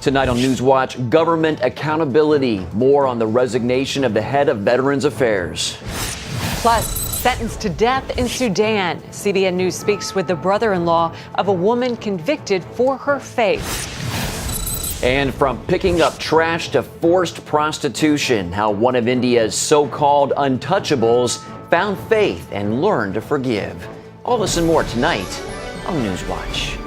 Tonight on NewsWatch, government accountability. More on the resignation of the head of Veterans Affairs. Plus, sentenced to death in Sudan. CBN News speaks with the brother-in-law of a woman convicted for her faith. And from picking up trash to forced prostitution, how one of India's so-called untouchables found faith and learned to forgive. All this and more tonight on NewsWatch.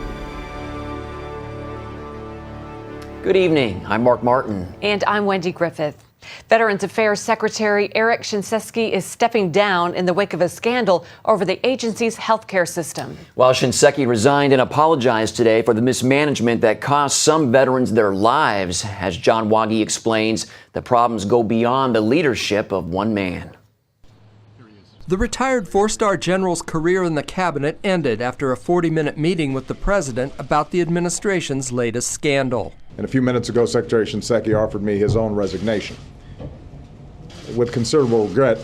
Good evening. I'm Mark Martin. And I'm Wendy Griffith. Veterans Affairs Secretary Eric Shinseki is stepping down in the wake of a scandal over the agency's healthcare system. While Shinseki resigned and apologized today for the mismanagement that cost some veterans their lives, as John Waggy explains, the problems go beyond the leadership of one man. The retired four-star general's career in the cabinet ended after a 40-minute meeting with the president about the administration's latest scandal. And a few minutes ago, Secretary Shinseki offered me his own resignation. With considerable regret,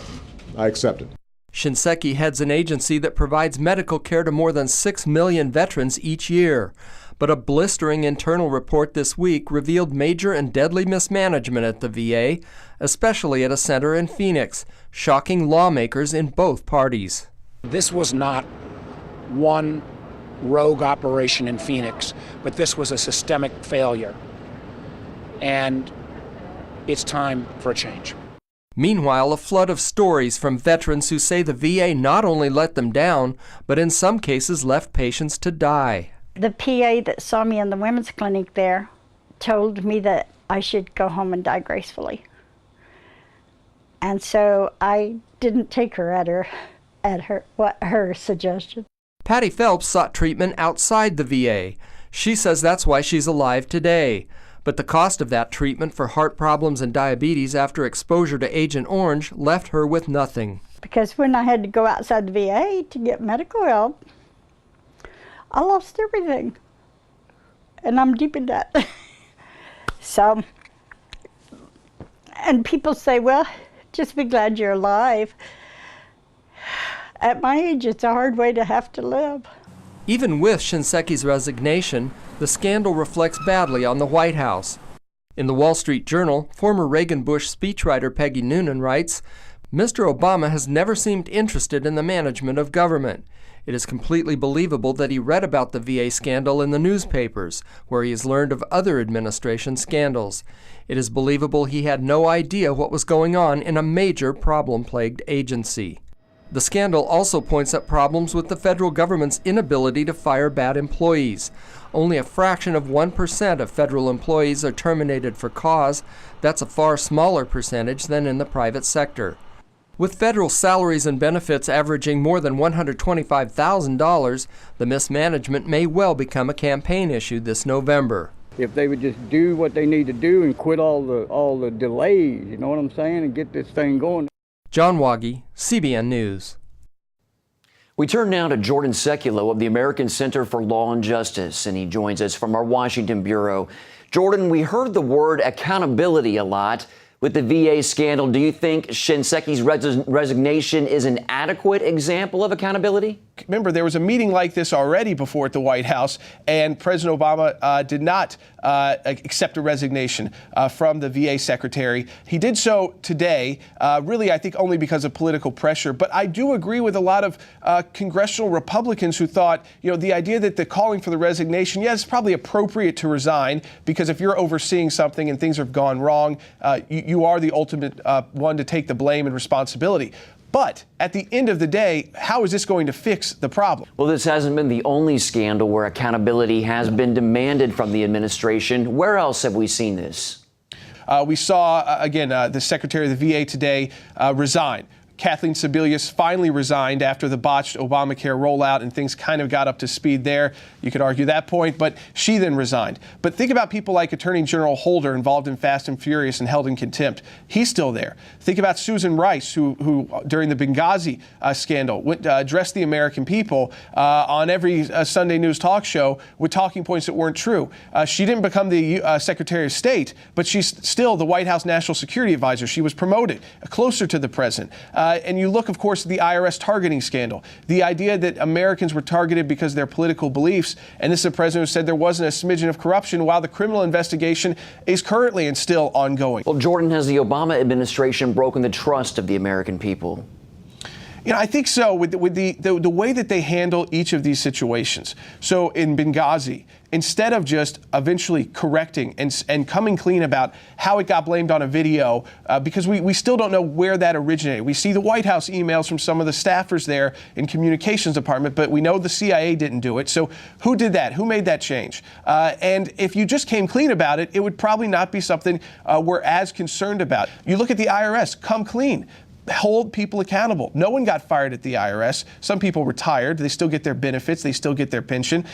I accepted. Shinseki heads an agency that provides medical care to more than 6 million veterans each year. But a blistering internal report this week revealed major and deadly mismanagement at the VA, especially at a center in Phoenix, shocking lawmakers in both parties. This was not one rogue operation in Phoenix, but this was a systemic failure. And it's time for a change. Meanwhile, a flood of stories from veterans who say the VA not only let them down, but in some cases left patients to die. The PA that saw me in the women's clinic there told me that I should go home and die gracefully. And so I didn't take her at her suggestion. Patty Phelps sought treatment outside the VA. She says that's why she's alive today. But the cost of that treatment for heart problems and diabetes after exposure to Agent Orange left her with nothing. Because when I had to go outside the VA to get medical help, I lost everything. And I'm deep in debt. So, and people say, well, just be glad you're alive. At my age, it's a hard way to have to live. Even with Shinseki's resignation, the scandal reflects badly on the White House. In the Wall Street Journal, former Reagan-Bush speechwriter Peggy Noonan writes, Mr. Obama has never seemed interested in the management of government. It is completely believable that he read about the VA scandal in the newspapers, where he has learned of other administration scandals. It is believable he had no idea what was going on in a major problem-plagued agency. The scandal also points up problems with the federal government's inability to fire bad employees. Only a fraction of 1% of federal employees are terminated for cause. That's a far smaller percentage than in the private sector. With federal salaries and benefits averaging more than $125,000, the mismanagement may well become a campaign issue this November. If they would just do what they need to do and quit all the delays, you know what I'm saying, and get this thing going. John Waggy, CBN News. We turn now to Jordan Sekulow of the American Center for Law and Justice, and he joins us from our Washington bureau. Jordan, we heard the word accountability a lot with the VA scandal. Do you think Shinseki's resignation is an adequate example of accountability? Remember, there was a meeting like this already before at the White House, and President Obama did not accept a resignation from the VA secretary. He did so today, really, I think, only because of political pressure. But I do agree with a lot of congressional Republicans who thought, the idea that the calling for the resignation, it's probably appropriate to resign, because if you're overseeing something and things have gone wrong, you are the ultimate one to take the blame and responsibility. But at the end of the day, how is this going to fix the problem? Well, this hasn't been the only scandal where accountability has been demanded from the administration. Where else have we seen this? We saw, again, the Secretary of the VA today resign. Kathleen Sebelius finally resigned after the botched Obamacare rollout, and things kind of got up to speed there. You could argue that point, but she then resigned. But think about people like Attorney General Holder, involved in Fast and Furious and held in contempt. He's still there. Think about Susan Rice, who during the Benghazi scandal, addressed the American people on every Sunday news talk show with talking points that weren't true. She didn't become the Secretary of State, but she's still the White House National Security Advisor. She was promoted closer to the president. And you look, of course, at the IRS targeting scandal, the idea that Americans were targeted because of their political beliefs. And this is a president who said there wasn't a smidgen of corruption, while the criminal investigation is currently and still ongoing. Well, Jordan, has the Obama administration broken the trust of the American people? You know, I think so, with the way that they handle each of these situations. So in Benghazi, instead of just eventually correcting and coming clean about how it got blamed on a video, because we still don't know where that originated. We see the White House emails from some of the staffers there in communications department, but we know the CIA didn't do it. So who did that? Who made that change? And if you just came clean about it, it would probably not be something we're as concerned about. You look at the IRS, come clean. Hold people accountable. No one got fired at the IRS. Some people retired. They still get their benefits. They still get their pension.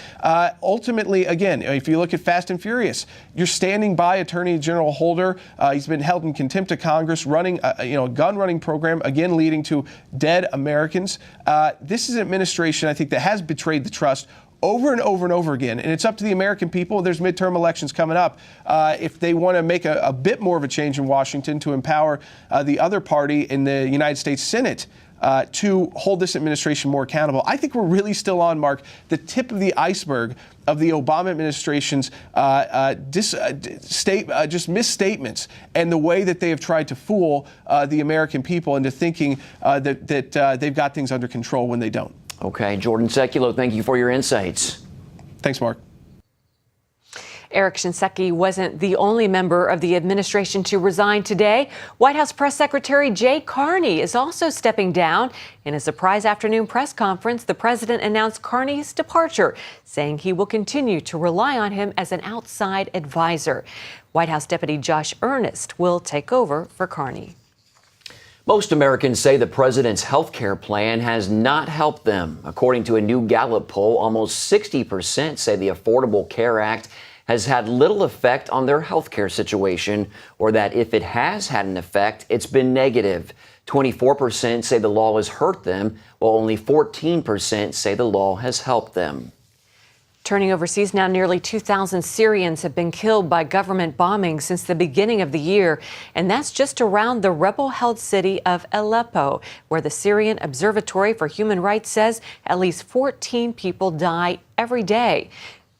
Ultimately, again, if you look at Fast and Furious, you're standing by Attorney General Holder. He's been held in contempt of Congress, running a gun running program, again leading to dead Americans. This is an administration, I think, that has betrayed the trust over and over and over again. And it's up to the American people. There's midterm elections coming up. If they want to make a bit more of a change in Washington to empower the other party in the United States Senate to hold this administration more accountable. I think we're really still on, Mark, the tip of the iceberg of the Obama administration's just misstatements and the way that they have tried to fool the American people into thinking that they've got things under control when they don't. Okay, Jordan Sekulow, thank you for your insights. Thanks, Mark. Eric Shinseki wasn't the only member of the administration to resign today. White House Press Secretary Jay Carney is also stepping down. In a surprise afternoon press conference, the president announced Carney's departure, saying he will continue to rely on him as an outside advisor. White House Deputy Josh Earnest will take over for Carney. Most Americans say the president's health care plan has not helped them. According to a new Gallup poll, almost 60% say the Affordable Care Act has had little effect on their health care situation, or that if it has had an effect, it's been negative. 24% say the law has hurt them, while only 14% say the law has helped them. Turning overseas now, nearly 2,000 Syrians have been killed by government bombings since the beginning of the year. And that's just around the rebel-held city of Aleppo, where the Syrian Observatory for Human Rights says at least 14 people die every day.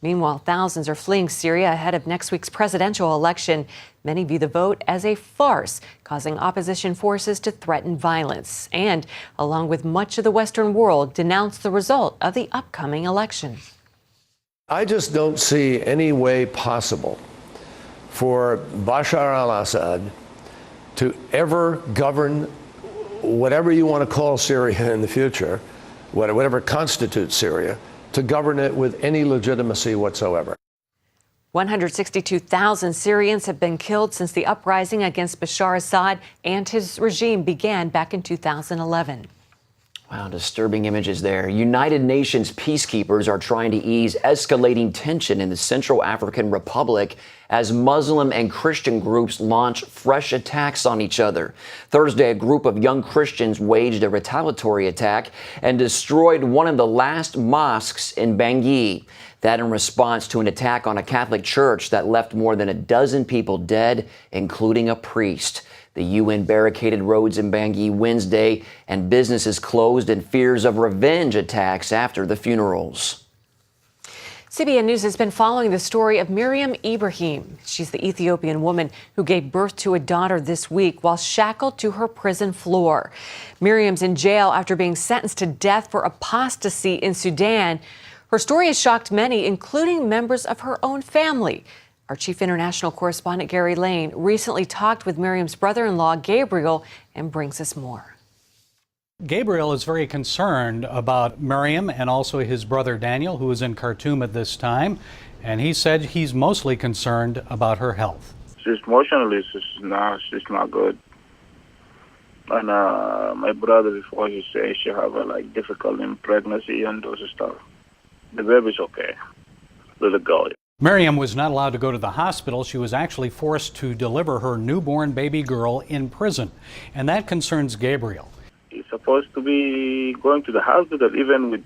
Meanwhile, thousands are fleeing Syria ahead of next week's presidential election. Many view the vote as a farce, causing opposition forces to threaten violence. And, along with much of the Western world, denounce the result of the upcoming election. I just don't see any way possible for Bashar al-Assad to ever govern whatever you want to call Syria in the future, whatever constitutes Syria, to govern it with any legitimacy whatsoever. 162,000 Syrians have been killed since the uprising against Bashar Assad and his regime began back in 2011. Wow, disturbing images there. United Nations peacekeepers are trying to ease escalating tension in the Central African Republic as Muslim and Christian groups launch fresh attacks on each other. Thursday, a group of young Christians waged a retaliatory attack and destroyed one of the last mosques in Bangui. That in response to an attack on a Catholic church that left more than a dozen people dead, including a priest. The UN barricaded roads in Bangui Wednesday, and businesses closed in fears of revenge attacks after the funerals. CBN News has been following the story of Miriam Ibrahim. She's the Ethiopian woman who gave birth to a daughter this week while shackled to her prison floor. Miriam's in jail after being sentenced to death for apostasy in Sudan. Her story has shocked many, including members of her own family. Our chief international correspondent, Gary Lane, recently talked with Miriam's brother-in-law, Gabriel, and brings us more. Gabriel is very concerned about Miriam and also his brother Daniel, who is in Khartoum at this time. And he said he's mostly concerned about her health. She's emotionally, she's not good. And my brother, before he said she have a difficult in pregnancy and those stuff. The baby's okay, little girl. Miriam was not allowed to go to the hospital. She was actually forced to deliver her newborn baby girl in prison. And that concerns Gabriel. He's supposed to be going to the hospital, even with,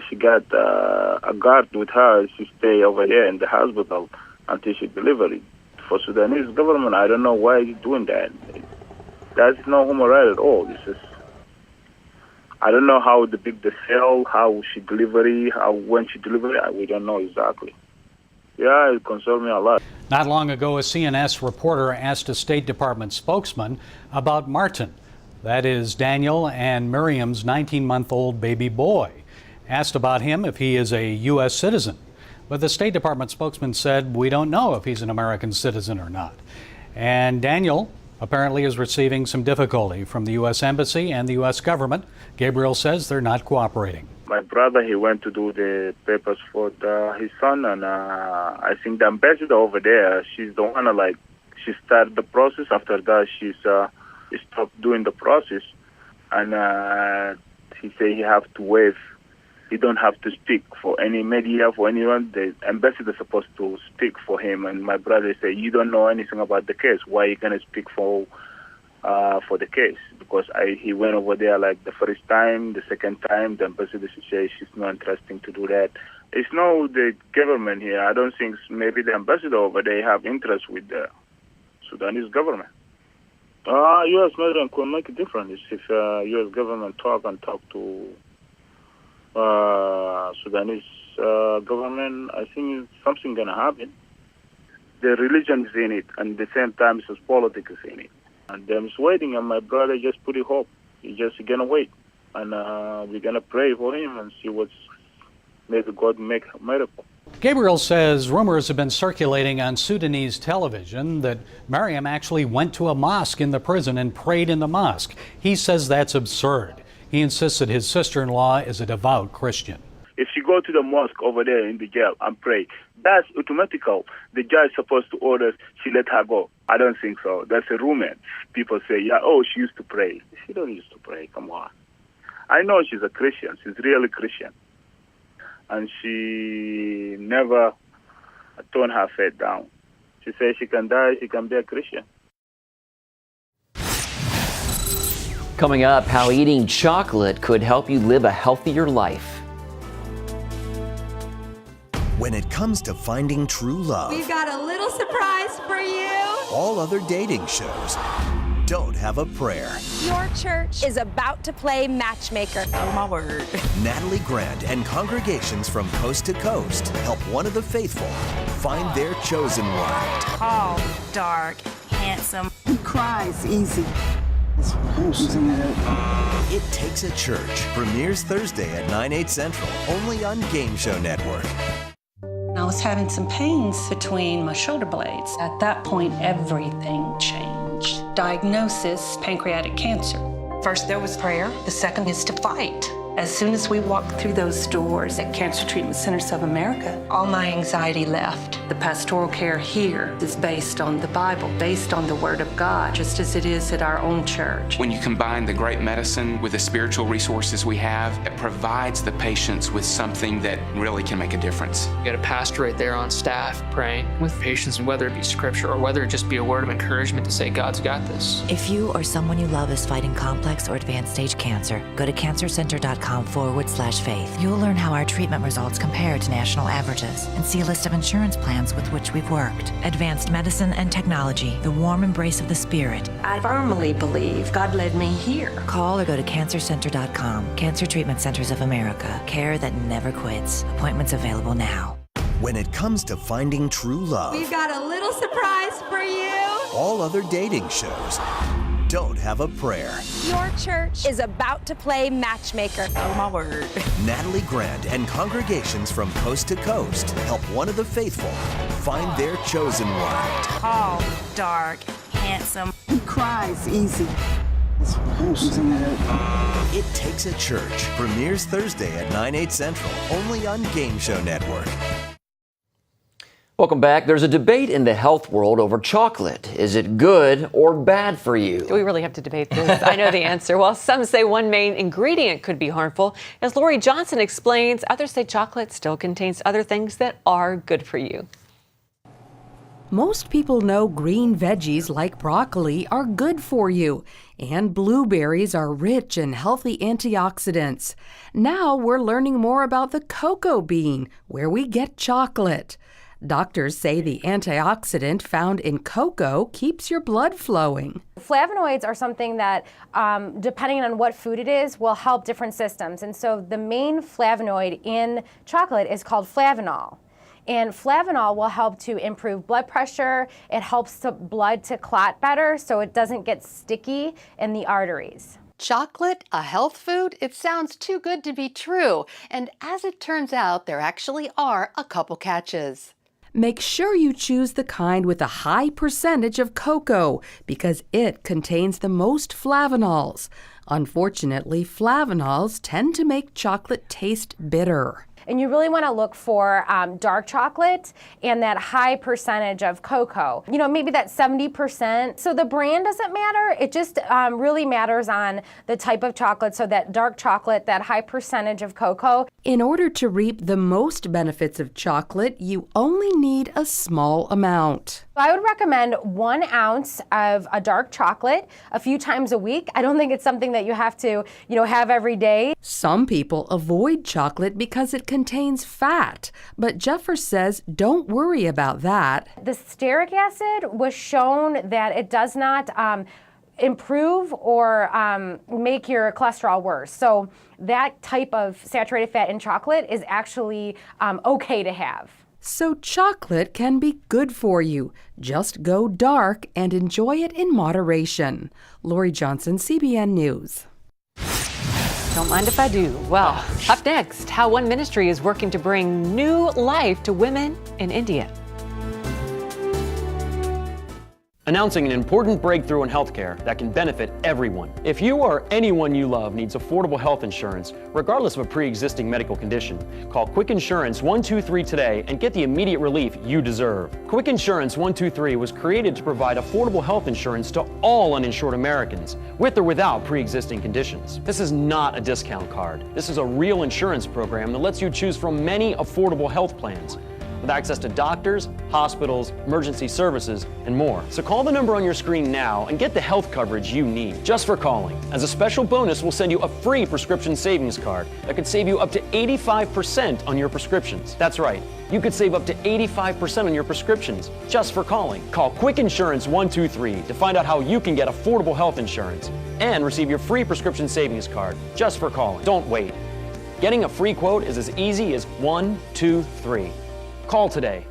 she got a guard with her. She stay over here in the hospital until she delivered. For Sudanese government, I don't know why he's doing that. That's no human right at all. It's just I don't know how big the sale, how she delivery, when she delivery. We don't know exactly. Yeah, it concerns me a lot. Not long ago, a CNS reporter asked a State Department spokesman about Martin. That is Daniel and Miriam's 19-month-old baby boy. Asked about him if he is a U.S. citizen. But the State Department spokesman said, we don't know if he's an American citizen or not. And Daniel apparently is receiving some difficulty from the U.S. Embassy and the U.S. government. Gabriel says they're not cooperating. My brother, he went to do the papers for his son, and I think the ambassador over there, she's the one, she started the process. After that, she stopped doing the process, and he said he have to waive. He don't have to speak for any media, for anyone. The ambassador is supposed to speak for him. And my brother said, you don't know anything about the case. Why are you going to speak for the case? Because he went over there the first time, the second time, the ambassador said she's not interested to do that. It's not the government here. I don't think maybe the ambassador over there have interest with the Sudanese government. U.S. media could make a difference if U.S. government talk to Sudanese government. I think something gonna happen. The religion is in it, and at the same time, it's politics is in it. And I'm just waiting, and my brother just put it hope. He just gonna wait, and we're gonna pray for him and see what's maybe God make a miracle. Gabriel says rumors have been circulating on Sudanese television that Mariam actually went to a mosque in the prison and prayed in the mosque. He says that's absurd. He insists that his sister-in-law is a devout Christian. If she go to the mosque over there in the jail and pray, that's automatical. The judge is supposed to order she let her go. I don't think so. That's a rumor. People say, she used to pray. She don't used to pray. Come on. I know she's a Christian. She's really Christian. And she never turned her faith down. She says she can die, she can be a Christian. Coming up, how eating chocolate could help you live a healthier life. When it comes to finding true love, we've got a little surprise for you. All other dating shows don't have a prayer. Your church is about to play matchmaker. Oh, my word. Natalie Grant and congregations from coast to coast help one of the faithful find their chosen one. Tall, dark, handsome. He cries easy. It Takes a Church premieres Thursday at 9/8 Central, only on Game Show Network. I was having some pains between my shoulder blades. At that point, everything changed. Diagnosis, pancreatic cancer. First, there was prayer. The second is to fight. As soon as we walked through those doors at Cancer Treatment Centers of America, all my anxiety left. The pastoral care here is based on the Bible, based on the Word of God, just as it is at our own church. When you combine the great medicine with the spiritual resources we have, it provides the patients with something that really can make a difference. You got a pastor right there on staff praying with patients, and whether it be scripture or whether it just be a word of encouragement to say, God's got this. If you or someone you love is fighting complex or advanced stage cancer, go to cancercenter.com/faith. You'll learn how our treatment results compare to national averages and see a list of insurance plans with which we've worked. Advanced medicine and technology, the warm embrace of the Spirit. I firmly believe God led me here. Call or go to cancercenter.com. Cancer Treatment Centers of America. Care that never quits. Appointments available now. When it comes to finding true love, we've got a little surprise for you. All other dating shows don't have a prayer. Your church is about to play matchmaker. Oh, my word. Natalie Grant and congregations from coast to coast help one of the faithful find their chosen one. Tall, dark, handsome. He cries easy. It Takes a Church premieres Thursday at 9/8 Central, only on Game Show Network. Welcome back. There's a debate in the health world over chocolate. Is it good or bad for you? Do we really have to debate this? I know the answer. While some say one main ingredient could be harmful, as Lori Johnson explains, others say chocolate still contains other things that are good for you. Most people know green veggies like broccoli are good for you, and blueberries are rich in healthy antioxidants. Now we're learning more about the cocoa bean, where we get chocolate. Doctors say the antioxidant found in cocoa keeps your blood flowing. Flavonoids are something that, depending on what food it is, will help different systems. And so the main flavonoid in chocolate is called flavanol. And flavanol will help to improve blood pressure. It helps the blood to clot better so it doesn't get sticky in the arteries. Chocolate, a health food? It sounds too good to be true. And as it turns out, there actually are a couple catches. Make sure you choose the kind with a high percentage of cocoa because it contains the most flavanols. Unfortunately, flavanols tend to make chocolate taste bitter. And you really want to look for dark chocolate and that high percentage of cocoa. You know, maybe that 70%. So the brand doesn't matter. It just really matters on the type of chocolate. So that dark chocolate, that high percentage of cocoa. In order to reap the most benefits of chocolate, you only need a small amount. I would recommend 1 ounce of a dark chocolate a few times a week. I don't think it's something that you have to, have every day. Some people avoid chocolate because it contains fat, but Jeffers says don't worry about that. The stearic acid was shown that it does not improve or make your cholesterol worse. So that type of saturated fat in chocolate is actually okay to have. So chocolate can be good for you. Just go dark and enjoy it in moderation. Lori Johnson, CBN News. Don't mind if I do. Well, up next, how one ministry is working to bring new life to women in India. Announcing an important breakthrough in healthcare that can benefit everyone. If you or anyone you love needs affordable health insurance, regardless of a pre-existing medical condition, call Quick Insurance 123 today and get the immediate relief you deserve. Quick Insurance 123 was created to provide affordable health insurance to all uninsured Americans, with or without pre-existing conditions. This is not a discount card. This is a real insurance program that lets you choose from many affordable health plans, with access to doctors, hospitals, emergency services, and more. So call the number on your screen now and get the health coverage you need just for calling. As a special bonus, we'll send you a free prescription savings card that could save you up to 85% on your prescriptions. That's right, you could save up to 85% on your prescriptions just for calling. Call Quick Insurance 123 to find out how you can get affordable health insurance and receive your free prescription savings card just for calling. Don't wait. Getting a free quote is as easy as 1, 2, 3. Call today.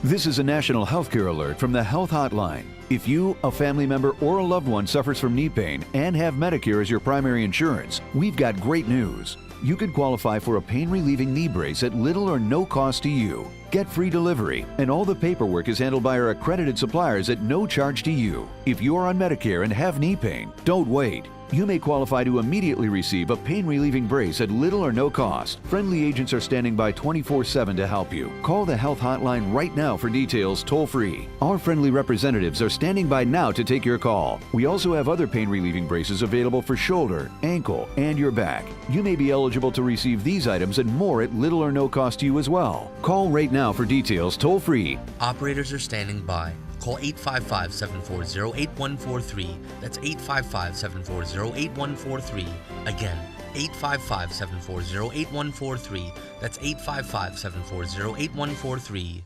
This is a national healthcare alert from the Health Hotline. If you, a family member, or a loved one suffers from knee pain and have Medicare as your primary insurance, we've got great news. You could qualify for a pain-relieving knee brace at little or no cost to you. Get free delivery, and all the paperwork is handled by our accredited suppliers at no charge to you. If you're on Medicare and have knee pain, don't wait. You may qualify to immediately receive a pain-relieving brace at little or no cost. Friendly agents are standing by 24/7 to help you. Call the Health Hotline right now for details toll-free. Our friendly representatives are standing by now to take your call. We also have other pain-relieving braces available for shoulder, ankle, and your back. You may be eligible to receive these items and more at little or no cost to you as well. Call right now for details toll-free. Operators are standing by. Call 855-740-8143. That's 855-740-8143. Again, 855-740-8143. That's 855-740-8143.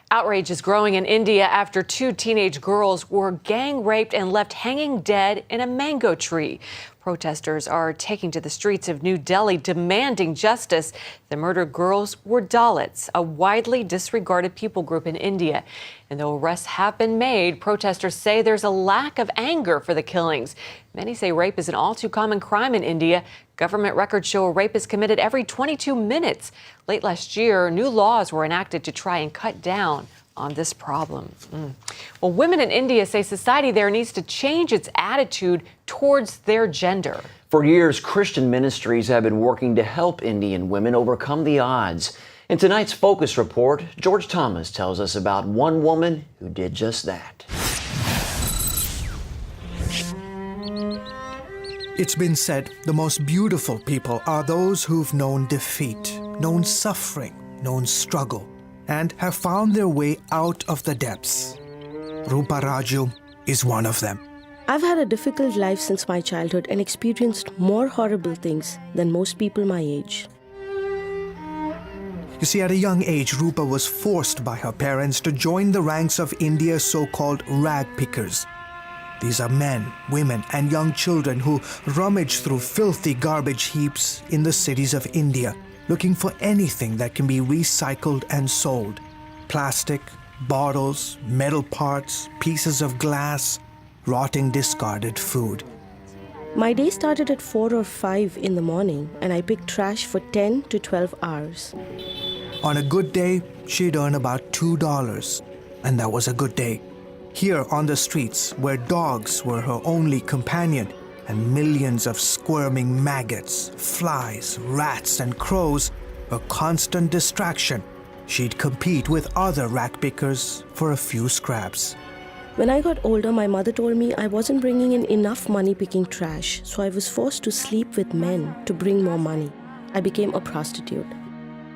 Outrage is growing in India after 2 teenage girls were gang raped and left hanging dead in a mango tree. Protesters are taking to the streets of New Delhi demanding justice. The murdered girls were Dalits, a widely disregarded people group in India. And though arrests have been made, protesters say there's a lack of anger for the killings. Many say rape is an all too common crime in India. Government records show a rape is committed every 22 minutes. Late last year, new laws were enacted to try and cut down on this problem. Well, women in India say society there needs to change its attitude towards their gender. For years, Christian ministries have been working to help Indian women overcome the odds. In tonight's Focus Report, George Thomas tells us about one woman who did just that. It's been said the most beautiful people are those who've known defeat, known suffering, known struggle, and have found their way out of the depths. Rupa Raju is one of them. I've had a difficult life since my childhood and experienced more horrible things than most people my age. You see, at a young age, Rupa was forced by her parents to join the ranks of India's so-called rag pickers. These are men, women, and young children who rummage through filthy garbage heaps in the cities of India, looking for anything that can be recycled and sold. Plastic, bottles, metal parts, pieces of glass, rotting discarded food. My day started at 4 or 5 in the morning, and I picked trash for 10 to 12 hours. On a good day, she'd earn about $2, and that was a good day. Here on the streets, where dogs were her only companion, and millions of squirming maggots, flies, rats, and crows a constant distraction, she'd compete with other rag pickers for a few scraps. When I got older, my mother told me I wasn't bringing in enough money picking trash, so I was forced to sleep with men to bring more money. I became a prostitute.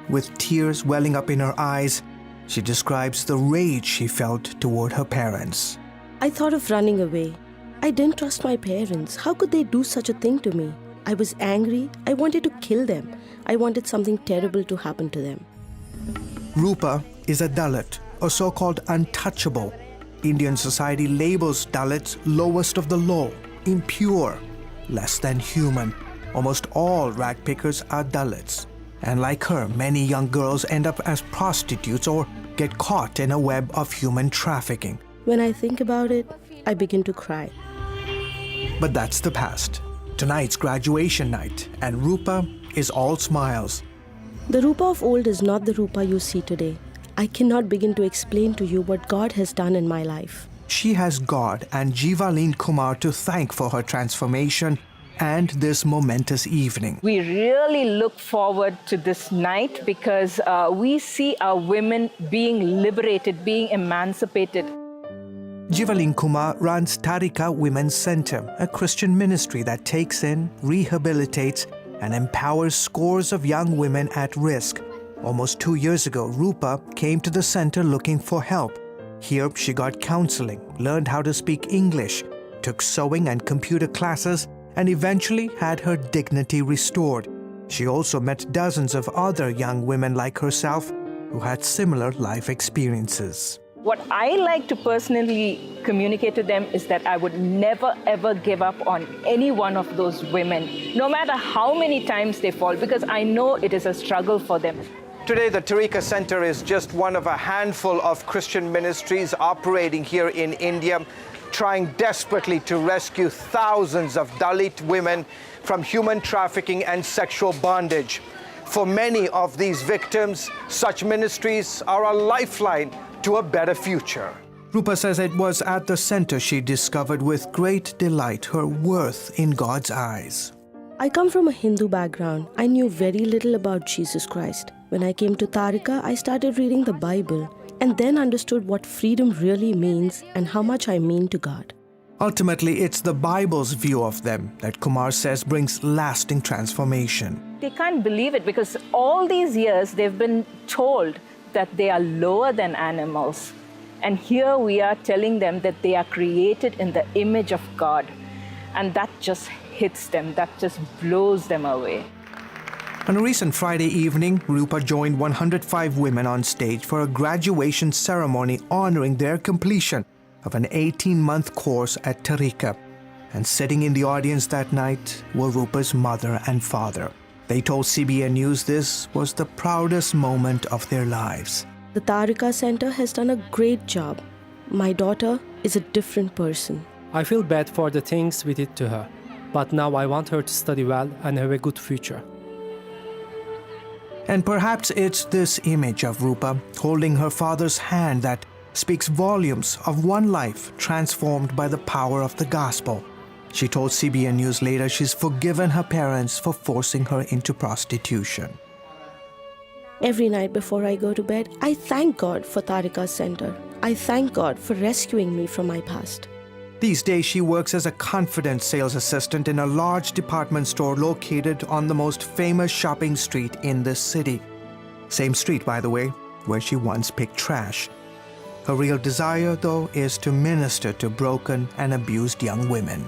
With tears welling up in her eyes, she describes the rage she felt toward her parents. I thought of running away. I didn't trust my parents. How could they do such a thing to me? I was angry. I wanted to kill them. I wanted something terrible to happen to them. Rupa is a Dalit, a so-called untouchable. Indian society labels Dalits lowest of the low, impure, less than human. Almost all rag pickers are Dalits. And like her, many young girls end up as prostitutes or get caught in a web of human trafficking. When I think about it, I begin to cry. But that's the past. Tonight's graduation night, and Rupa is all smiles. The Rupa of old is not the Rupa you see today. I cannot begin to explain to you what God has done in my life. She has God and Jeevalin Kumar to thank for her transformation and this momentous evening. We really look forward to this night because we see our women being liberated, being emancipated. Jeevalin Kumar runs Tarika Women's Center, a Christian ministry that takes in, rehabilitates, and empowers scores of young women at risk. Almost 2 years ago, Rupa came to the center looking for help. Here, she got counseling, learned how to speak English, took sewing and computer classes, and eventually had her dignity restored. She also met dozens of other young women like herself who had similar life experiences. What I like to personally communicate to them is that I would never ever give up on any one of those women, no matter how many times they fall, because I know it is a struggle for them. Today, the Tarika Center is just one of a handful of Christian ministries operating here in India, trying desperately to rescue thousands of Dalit women from human trafficking and sexual bondage. For many of these victims, such ministries are a lifeline to a better future. Rupa says it was at the center she discovered with great delight her worth in God's eyes. I come from a Hindu background. I knew very little about Jesus Christ. When I came to Tarika, I started reading the Bible and then understood what freedom really means and how much I mean to God. Ultimately, it's the Bible's view of them that Kumar says brings lasting transformation. They can't believe it because all these years they've been told that they are lower than animals. And here we are telling them that they are created in the image of God. And that just hits them, that just blows them away. On a recent Friday evening, Rupa joined 105 women on stage for a graduation ceremony honoring their completion of an 18-month course at Tarika. And sitting in the audience that night were Rupa's mother and father. They told CBN News this was the proudest moment of their lives. The Tarika Center has done a great job. My daughter is a different person. I feel bad for the things we did to her, but now I want her to study well and have a good future. And perhaps it's this image of Rupa holding her father's hand that speaks volumes of one life transformed by the power of the gospel. She told CBN News later she's forgiven her parents for forcing her into prostitution. Every night before I go to bed, I thank God for Tarika Center. I thank God for rescuing me from my past. These days, she works as a confidence sales assistant in a large department store located on the most famous shopping street in this city. Same street, by the way, where she once picked trash. Her real desire, though, is to minister to broken and abused young women.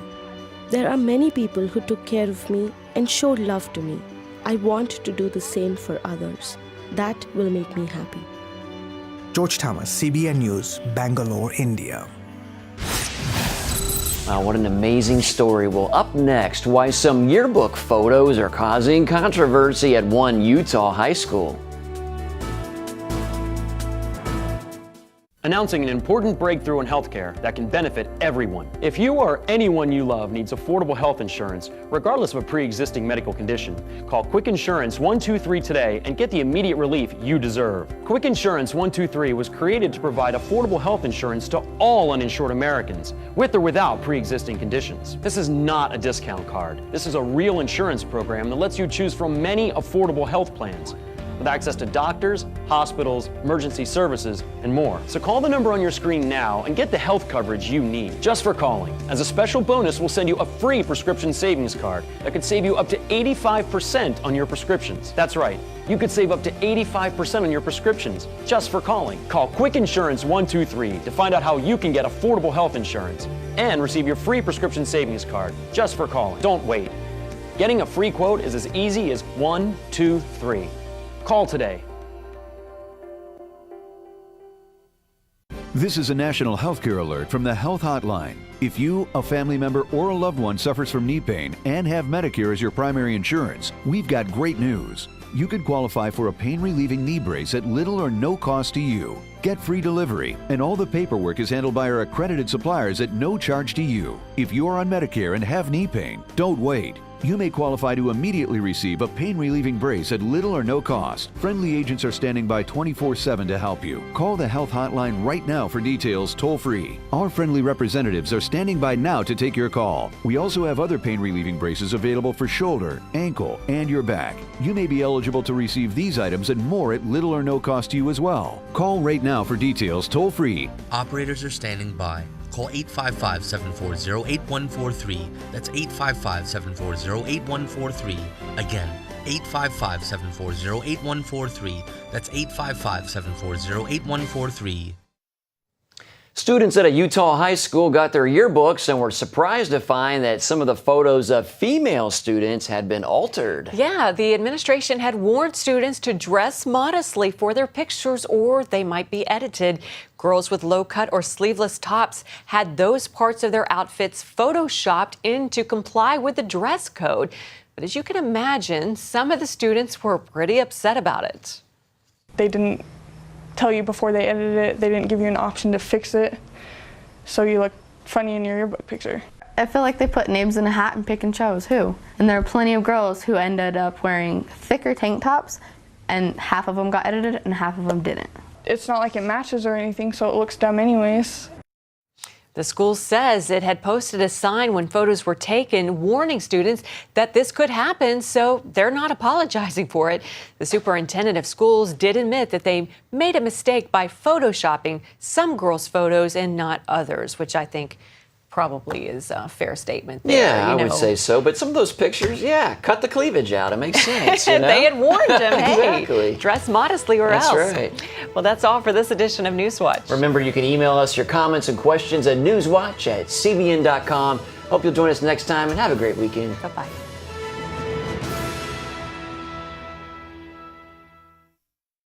There are many people who took care of me and showed love to me. I want to do the same for others. That will make me happy. George Thomas, CBN News, Bangalore, India. Wow, what an amazing story. Well, up next, why some yearbook photos are causing controversy at one Utah high school. Announcing an important breakthrough in healthcare that can benefit everyone. If you or anyone you love needs affordable health insurance, regardless of a pre-existing medical condition, call Quick Insurance 123 today and get the immediate relief you deserve. Quick Insurance 123 was created to provide affordable health insurance to all uninsured Americans, with or without pre-existing conditions. This is not a discount card. This is a real insurance program that lets you choose from many affordable health plans, with access to doctors, hospitals, emergency services, and more. So call the number on your screen now and get the health coverage you need just for calling. As a special bonus, we'll send you a free prescription savings card that could save you up to 85% on your prescriptions. That's right, you could save up to 85% on your prescriptions just for calling. Call Quick Insurance 123 to find out how you can get affordable health insurance and receive your free prescription savings card just for calling. Don't wait. Getting a free quote is as easy as 1, 2, 3. Call today. This is a national healthcare alert from the Health Hotline. If you, a family member, or a loved one suffers from knee pain and have Medicare as your primary insurance, we've got great news. You could qualify for a pain-relieving knee brace at little or no cost to you. Get free delivery, and all the paperwork is handled by our accredited suppliers at no charge to you. If you're on Medicare and have knee pain, don't wait. You may qualify to immediately receive a pain-relieving brace at little or no cost. Friendly agents are standing by 24/7 to help you. Call the Health Hotline right now for details toll-free. Our friendly representatives are standing by now to take your call. We also have other pain-relieving braces available for shoulder, ankle, and your back. You may be eligible to receive these items and more at little or no cost to you as well. Call right now for details toll-free. Operators are standing by. Call 855-740-8143. That's 855-740-8143. Again, 855-740-8143. That's 855-740-8143. Students at a Utah high school got their yearbooks and were surprised to find that some of the photos of female students had been altered. Yeah, the administration had warned students to dress modestly for their pictures or they might be edited. Girls with low-cut or sleeveless tops had those parts of their outfits photoshopped in to comply with the dress code. But as you can imagine, some of the students were pretty upset about it. They didn't tell you before they edited it. They didn't give you an option to fix it, so you look funny in your yearbook picture. I feel like they put names in a hat and pick and chose who. And there are plenty of girls who ended up wearing thicker tank tops, and half of them got edited and half of them didn't. It's not like it matches or anything, so it looks dumb anyways. The school says it had posted a sign when photos were taken warning students that this could happen, so they're not apologizing for it. The superintendent of schools did admit that they made a mistake by photoshopping some girls' photos and not others, which I think probably is a fair statement there. Yeah, I would say so. But some of those pictures, cut the cleavage out. It makes sense. You know? They had warned them, Exactly. hey, dress modestly or else. That's right. Well, that's all for this edition of NewsWatch. Remember, you can email us your comments and questions at newswatch@cbn.com. Hope you'll join us next time and have a great weekend. Bye-bye.